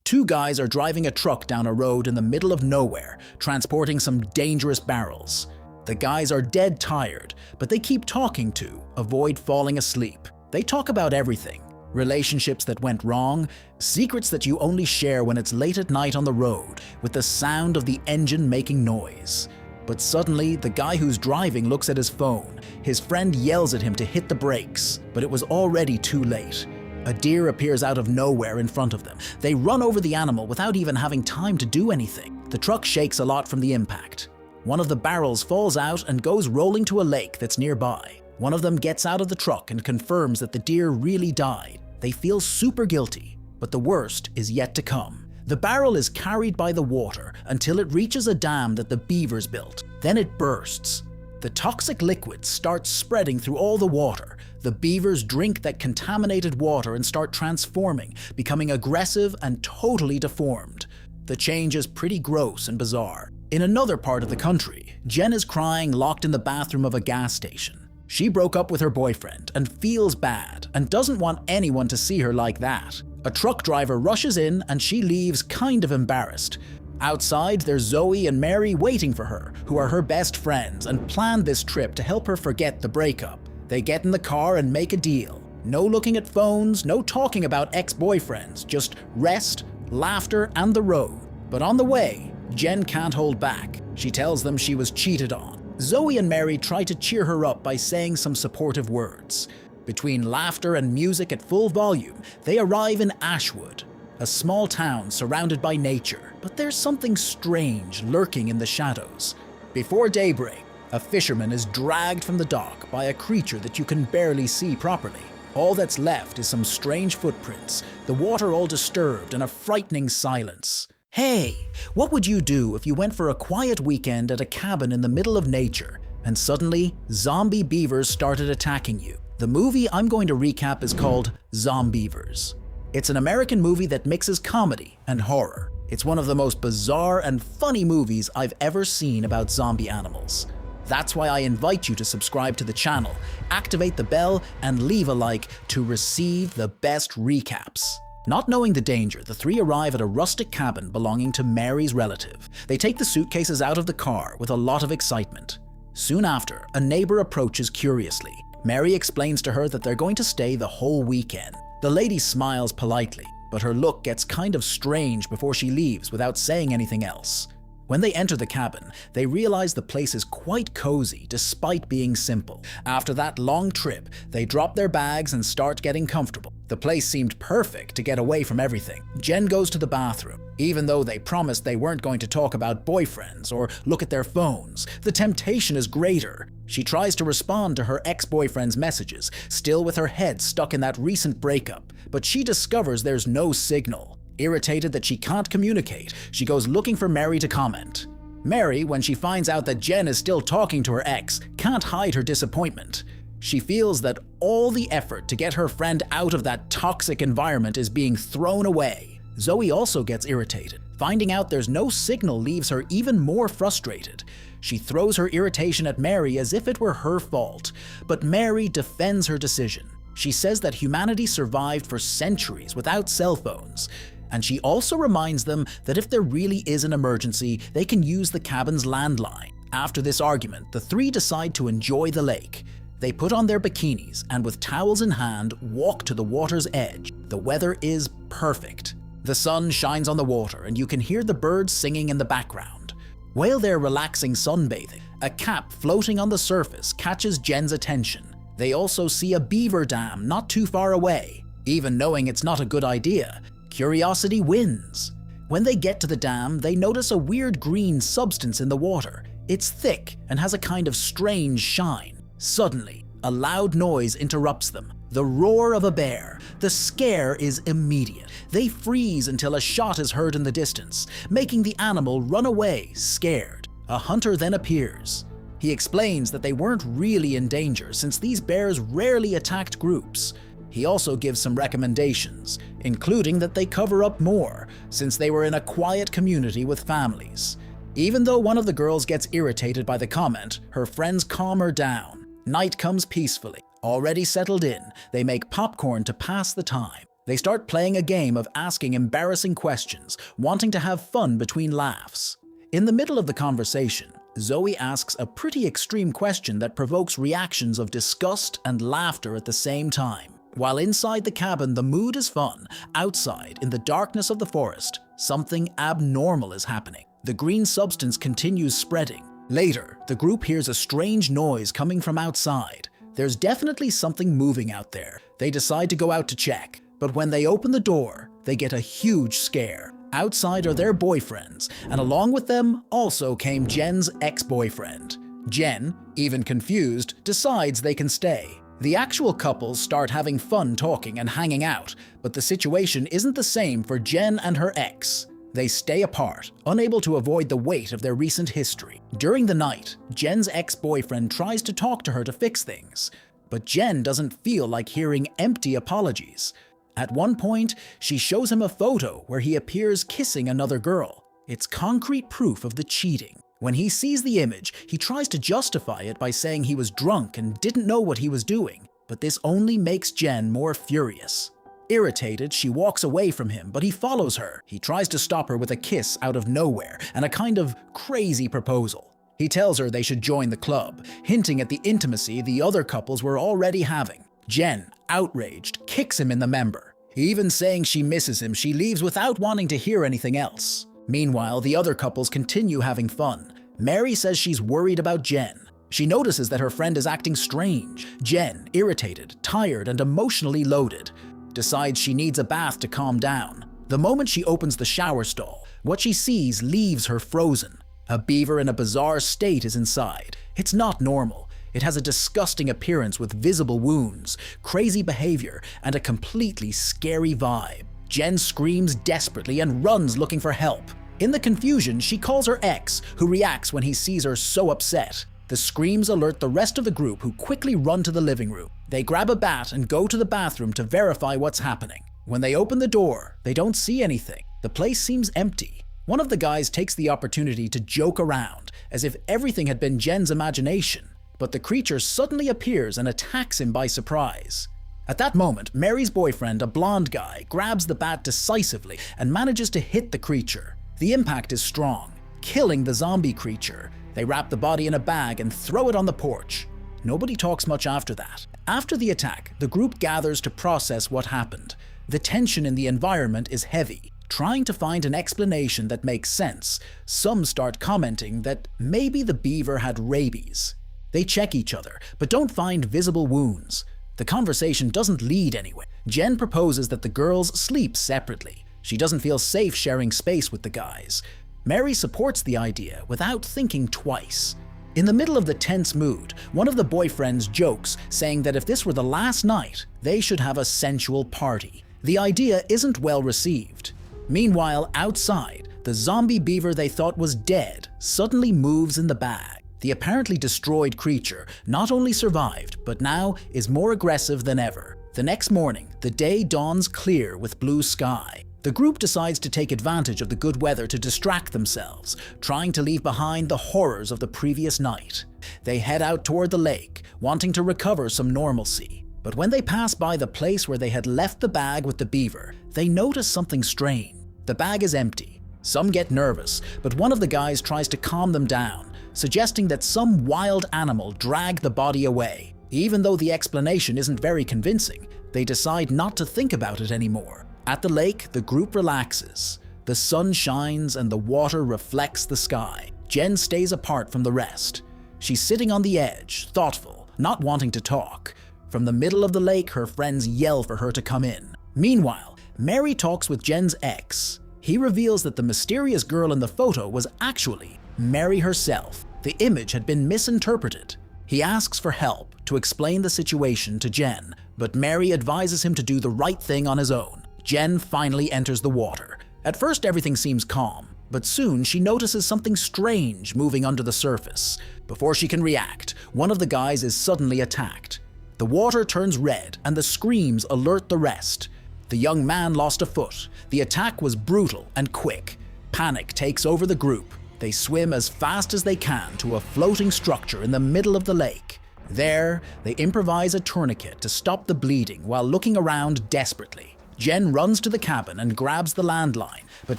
Two guys are driving a truck down a road in the middle of nowhere, transporting some dangerous barrels. The guys are dead tired, but they keep talking to avoid falling asleep. They talk about everything: relationships that went wrong, secrets that you only share when it's late at night on the road, with the sound of the engine making noise. But suddenly, the guy who's driving looks at his phone. His friend yells at him to hit the brakes, but it was already too late. A deer appears out of nowhere in front of them. They run over the animal without even having time to do anything. The truck shakes a lot from the impact. One of the barrels falls out and goes rolling to a lake that's nearby. One of them gets out of the truck and confirms that the deer really died. They feel super guilty, but the worst is yet to come. The barrel is carried by the water until it reaches a dam that the beavers built. Then it bursts. The toxic liquid starts spreading through all the water. The beavers drink that contaminated water and start transforming, becoming aggressive and totally deformed. The change is pretty gross and bizarre. In another part of the country, Jen is crying locked in the bathroom of a gas station. She broke up with her boyfriend and feels bad and doesn't want anyone to see her like that. A truck driver rushes in and she leaves kind of embarrassed. Outside, there's Zoe and Mary waiting for her, who are her best friends and planned this trip to help her forget the breakup. They get in the car and make a deal. No looking at phones, no talking about ex-boyfriends, just rest, laughter, and the road. But on the way, Jen can't hold back. She tells them she was cheated on. Zoe and Mary try to cheer her up by saying some supportive words. Between laughter and music at full volume, they arrive in Ashwood, a small town surrounded by nature. But there's something strange lurking in the shadows. Before daybreak, a fisherman is dragged from the dock by a creature that you can barely see properly. All that's left is some strange footprints, the water all disturbed, and a frightening silence. Hey, what would you do if you went for a quiet weekend at a cabin in the middle of nature, and suddenly zombie beavers started attacking you? The movie I'm going to recap is called Zombeavers. It's an American movie that mixes comedy and horror. It's one of the most bizarre and funny movies I've ever seen about zombie animals. That's why I invite you to subscribe to the channel, activate the bell, and leave a like to receive the best recaps. Not knowing the danger, the three arrive at a rustic cabin belonging to Mary's relative. They take the suitcases out of the car with a lot of excitement. Soon after, a neighbor approaches curiously. Mary explains to her that they're going to stay the whole weekend. The lady smiles politely, but her look gets kind of strange before she leaves without saying anything else. When they enter the cabin, they realize the place is quite cozy despite being simple. After that long trip, they drop their bags and start getting comfortable. The place seemed perfect to get away from everything. Jen goes to the bathroom. Even though they promised they weren't going to talk about boyfriends or look at their phones, the temptation is greater. She tries to respond to her ex-boyfriend's messages, still with her head stuck in that recent breakup, but she discovers there's no signal. Irritated that she can't communicate, she goes looking for Mary to comment. Mary, when she finds out that Jen is still talking to her ex, can't hide her disappointment. She feels that all the effort to get her friend out of that toxic environment is being thrown away. Zoe also gets irritated. Finding out there's no signal leaves her even more frustrated. She throws her irritation at Mary as if it were her fault, but Mary defends her decision. She says that humanity survived for centuries without cell phones, and she also reminds them that if there really is an emergency, they can use the cabin's landline. After this argument, the three decide to enjoy the lake. They put on their bikinis and with towels in hand, walk to the water's edge. The weather is perfect. The sun shines on the water and you can hear the birds singing in the background. While they're relaxing sunbathing, a cap floating on the surface catches Jen's attention. They also see a beaver dam not too far away. Even knowing it's not a good idea, curiosity wins. When they get to the dam, they notice a weird green substance in the water. It's thick and has a kind of strange shine. Suddenly, a loud noise interrupts them. The roar of a bear. The scare is immediate. They freeze until a shot is heard in the distance, making the animal run away, scared. A hunter then appears. He explains that they weren't really in danger since these bears rarely attacked groups. He also gives some recommendations, including that they cover up more since they were in a quiet community with families. Even though one of the girls gets irritated by the comment, her friends calm her down. Night comes peacefully. Already settled in, they make popcorn to pass the time. They start playing a game of asking embarrassing questions, wanting to have fun between laughs. In the middle of the conversation, Zoe asks a pretty extreme question that provokes reactions of disgust and laughter at the same time. While inside the cabin the mood is fun, outside, in the darkness of the forest, something abnormal is happening. The green substance continues spreading. Later, the group hears a strange noise coming from outside. There's definitely something moving out there. They decide to go out to check, but when they open the door, they get a huge scare. Outside are their boyfriends, and along with them also came Jen's ex-boyfriend. Jen, even confused, decides they can stay. The actual couples start having fun talking and hanging out, but the situation isn't the same for Jen and her ex. They stay apart, unable to avoid the weight of their recent history. During the night, Jen's ex-boyfriend tries to talk to her to fix things, but Jen doesn't feel like hearing empty apologies. At one point, she shows him a photo where he appears kissing another girl. It's concrete proof of the cheating. When he sees the image, he tries to justify it by saying he was drunk and didn't know what he was doing, but this only makes Jen more furious. Irritated, she walks away from him, but he follows her. He tries to stop her with a kiss out of nowhere and a kind of crazy proposal. He tells her they should join the club, hinting at the intimacy the other couples were already having. Jen, outraged, kicks him in the member. Even saying she misses him, she leaves without wanting to hear anything else. Meanwhile, the other couples continue having fun. Mary says she's worried about Jen. She notices that her friend is acting strange. Jen, irritated, tired, and emotionally loaded, decides she needs a bath to calm down. The moment she opens the shower stall, what she sees leaves her frozen. A beaver in a bizarre state is inside. It's not normal. It has a disgusting appearance with visible wounds, crazy behavior, and a completely scary vibe. Jen screams desperately and runs looking for help. In the confusion, she calls her ex, who reacts when he sees her so upset. The screams alert the rest of the group, who quickly run to the living room. They grab a bat and go to the bathroom to verify what's happening. When they open the door, they don't see anything. The place seems empty. One of the guys takes the opportunity to joke around, as if everything had been Jen's imagination, but the creature suddenly appears and attacks him by surprise. At that moment, Mary's boyfriend, a blonde guy, grabs the bat decisively and manages to hit the creature. The impact is strong, killing the zombie creature. They wrap the body in a bag and throw it on the porch. Nobody talks much after that. After the attack, the group gathers to process what happened. The tension in the environment is heavy. Trying to find an explanation that makes sense, some start commenting that maybe the beaver had rabies. They check each other, but don't find visible wounds. The conversation doesn't lead anywhere. Jen proposes that the girls sleep separately. She doesn't feel safe sharing space with the guys. Mary supports the idea without thinking twice. In the middle of the tense mood, one of the boyfriends jokes, saying that if this were the last night, they should have a sensual party. The idea isn't well received. Meanwhile, outside, the zombie beaver they thought was dead suddenly moves in the bag. The apparently destroyed creature not only survived, but now is more aggressive than ever. The next morning, the day dawns clear with blue sky. The group decides to take advantage of the good weather to distract themselves, trying to leave behind the horrors of the previous night. They head out toward the lake, wanting to recover some normalcy. But when they pass by the place where they had left the bag with the beaver, they notice something strange. The bag is empty. Some get nervous, but one of the guys tries to calm them down, suggesting that some wild animal dragged the body away. Even though the explanation isn't very convincing, they decide not to think about it anymore. At the lake, the group relaxes. The sun shines and the water reflects the sky. Jen stays apart from the rest. She's sitting on the edge, thoughtful, not wanting to talk. From the middle of the lake, her friends yell for her to come in. Meanwhile, Mary talks with Jen's ex. He reveals that the mysterious girl in the photo was actually Mary herself. The image had been misinterpreted. He asks for help to explain the situation to Jen, but Mary advises him to do the right thing on his own. Jen finally enters the water. At first everything seems calm, but soon she notices something strange moving under the surface. Before she can react, one of the guys is suddenly attacked. The water turns red and the screams alert the rest. The young man lost a foot. The attack was brutal and quick. Panic takes over the group. They swim as fast as they can to a floating structure in the middle of the lake. There, they improvise a tourniquet to stop the bleeding while looking around desperately. Jen runs to the cabin and grabs the landline, but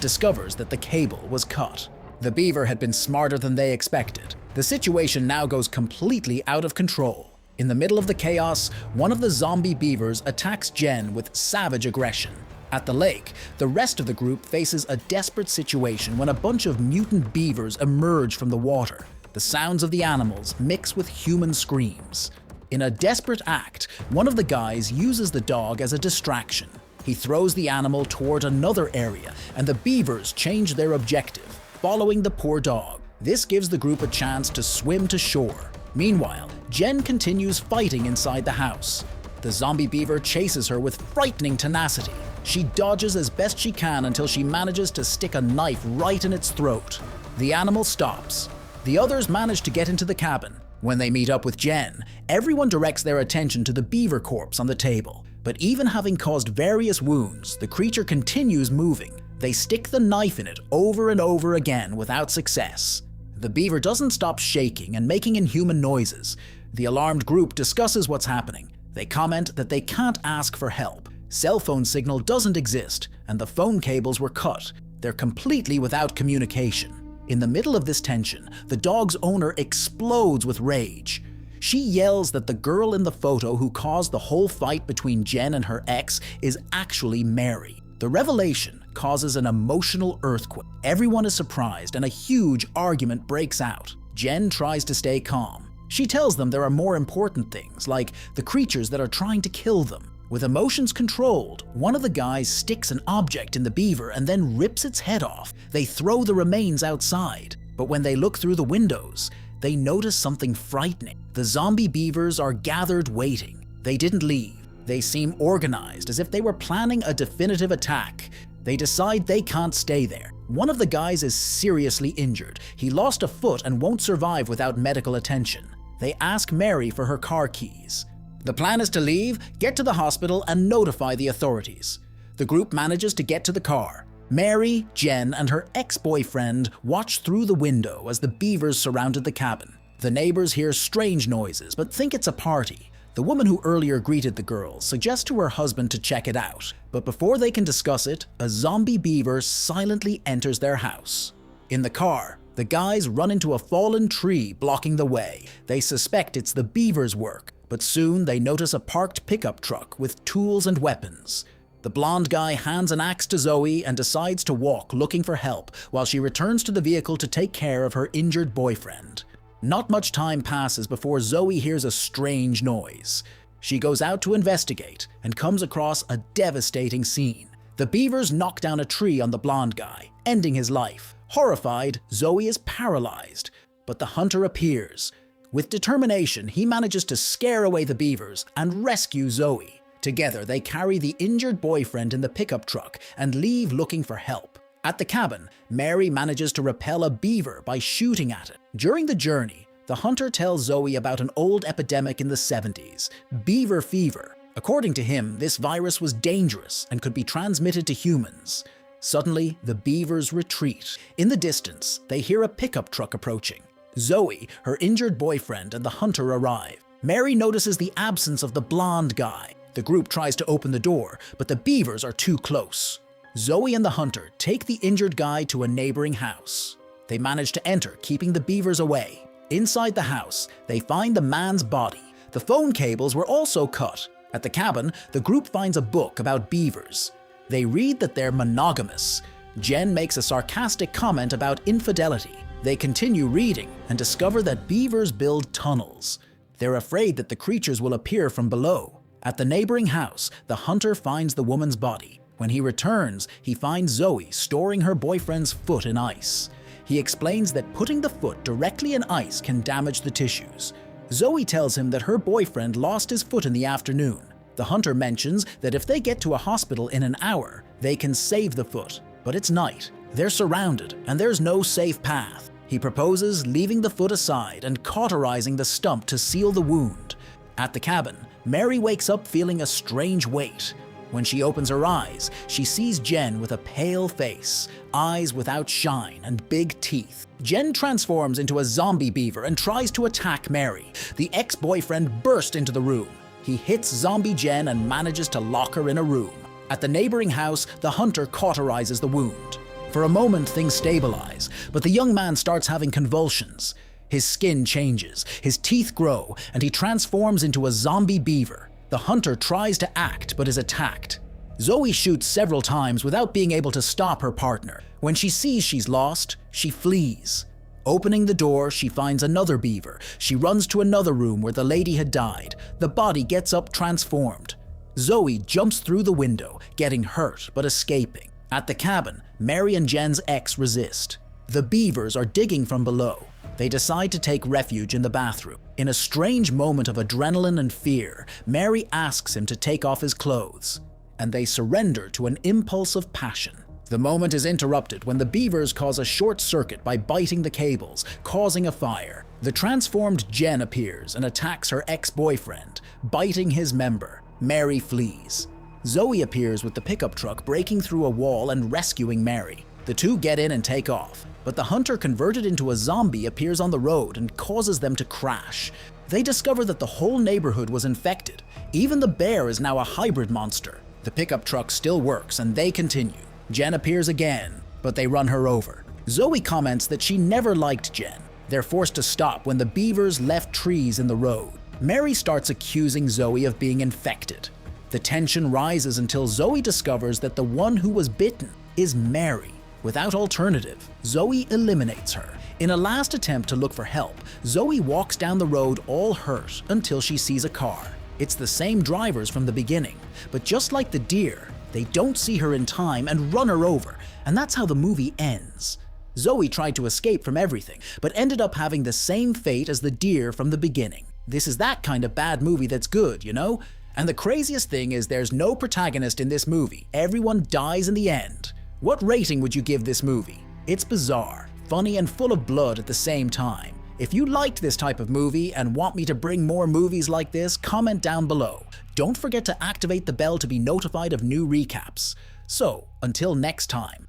discovers that the cable was cut. The beaver had been smarter than they expected. The situation now goes completely out of control. In the middle of the chaos, one of the zombie beavers attacks Jen with savage aggression. At the lake, the rest of the group faces a desperate situation when a bunch of mutant beavers emerge from the water. The sounds of the animals mix with human screams. In a desperate act, one of the guys uses the dog as a distraction. He throws the animal toward another area, and the beavers change their objective, following the poor dog. This gives the group a chance to swim to shore. Meanwhile, Jen continues fighting inside the house. The zombie beaver chases her with frightening tenacity. She dodges as best she can until she manages to stick a knife right in its throat. The animal stops. The others manage to get into the cabin. When they meet up with Jen, everyone directs their attention to the beaver corpse on the table. But even having caused various wounds, the creature continues moving. They stick the knife in it over and over again without success. The beaver doesn't stop shaking and making inhuman noises. The alarmed group discusses what's happening. They comment that they can't ask for help. Cell phone signal doesn't exist, and the phone cables were cut. They're completely without communication. In the middle of this tension, the dog's owner explodes with rage. She yells that the girl in the photo who caused the whole fight between Jen and her ex is actually Mary. The revelation causes an emotional earthquake. Everyone is surprised and a huge argument breaks out. Jen tries to stay calm. She tells them there are more important things, like the creatures that are trying to kill them. With emotions controlled, one of the guys sticks an object in the beaver and then rips its head off. They throw the remains outside, but when they look through the windows, they notice something frightening. The zombie beavers are gathered waiting. They didn't leave. They seem organized, as if they were planning a definitive attack. They decide they can't stay there. One of the guys is seriously injured. He lost a foot and won't survive without medical attention. They ask Mary for her car keys. The plan is to leave, get to the hospital, and notify the authorities. The group manages to get to the car. Mary, Jen, and her ex-boyfriend watch through the window as the beavers surrounded the cabin. The neighbors hear strange noises, but think it's a party. The woman who earlier greeted the girls suggests to her husband to check it out, but before they can discuss it, a zombie beaver silently enters their house. In the car, the guys run into a fallen tree blocking the way. They suspect it's the beavers' work, but soon they notice a parked pickup truck with tools and weapons. The blonde guy hands an axe to Zoe and decides to walk looking for help while she returns to the vehicle to take care of her injured boyfriend. Not much time passes before Zoe hears a strange noise. She goes out to investigate and comes across a devastating scene. The beavers knock down a tree on the blonde guy, ending his life. Horrified, Zoe is paralyzed, but the hunter appears. With determination, he manages to scare away the beavers and rescue Zoe. Together, they carry the injured boyfriend in the pickup truck and leave looking for help. At the cabin, Mary manages to repel a beaver by shooting at it. During the journey, the hunter tells Zoe about an old epidemic in the 70s, beaver fever. According to him, this virus was dangerous and could be transmitted to humans. Suddenly, the beavers retreat. In the distance, they hear a pickup truck approaching. Zoe, her injured boyfriend, and the hunter arrive. Mary notices the absence of the blonde guy. The group tries to open the door, but the beavers are too close. Zoe and the hunter take the injured guy to a neighboring house. They manage to enter, keeping the beavers away. Inside the house, they find the man's body. The phone cables were also cut. At the cabin, the group finds a book about beavers. They read that they're monogamous. Jen makes a sarcastic comment about infidelity. They continue reading and discover that beavers build tunnels. They're afraid that the creatures will appear from below. At the neighboring house, the hunter finds the woman's body. When he returns, he finds Zoe storing her boyfriend's foot in ice. He explains that putting the foot directly in ice can damage the tissues. Zoe tells him that her boyfriend lost his foot in the afternoon. The hunter mentions that if they get to a hospital in an hour, they can save the foot. But it's night. They're surrounded, and there's no safe path. He proposes leaving the foot aside and cauterizing the stump to seal the wound. At the cabin, Mary wakes up feeling a strange weight. When she opens her eyes, she sees Jen with a pale face, eyes without shine, and big teeth. Jen transforms into a zombie beaver and tries to attack Mary. The ex-boyfriend bursts into the room. He hits zombie Jen and manages to lock her in a room. At the neighboring house, the hunter cauterizes the wound. For a moment, things stabilize, but the young man starts having convulsions. His skin changes, his teeth grow, and he transforms into a zombie beaver. The hunter tries to act, but is attacked. Zoe shoots several times without being able to stop her partner. When she sees she's lost, she flees. Opening the door, she finds another beaver. She runs to another room where the lady had died. The body gets up transformed. Zoe jumps through the window, getting hurt but escaping. At the cabin, Mary and Jen's ex resist. The beavers are digging from below. They decide to take refuge in the bathroom. In a strange moment of adrenaline and fear, Mary asks him to take off his clothes, and they surrender to an impulse of passion. The moment is interrupted when the beavers cause a short circuit by biting the cables, causing a fire. The transformed Jen appears and attacks her ex-boyfriend, biting his member. Mary flees. Zoe appears with the pickup truck breaking through a wall and rescuing Mary. The two get in and take off, but the hunter converted into a zombie appears on the road and causes them to crash. They discover that the whole neighborhood was infected. Even the bear is now a hybrid monster. The pickup truck still works and they continue. Jen appears again, but they run her over. Zoe comments that she never liked Jen. They're forced to stop when the beavers left trees in the road. Mary starts accusing Zoe of being infected. The tension rises until Zoe discovers that the one who was bitten is Mary. Without alternative, Zoe eliminates her. In a last attempt to look for help, Zoe walks down the road all hurt until she sees a car. It's the same drivers from the beginning, but just like the deer, they don't see her in time and run her over, and that's how the movie ends. Zoe tried to escape from everything, but ended up having the same fate as the deer from the beginning. This is that kind of bad movie that's good, you know? And the craziest thing is there's no protagonist in this movie. Everyone dies in the end. What rating would you give this movie? It's bizarre, funny, and full of blood at the same time. If you liked this type of movie and want me to bring more movies like this, comment down below. Don't forget to activate the bell to be notified of new recaps. So, until next time.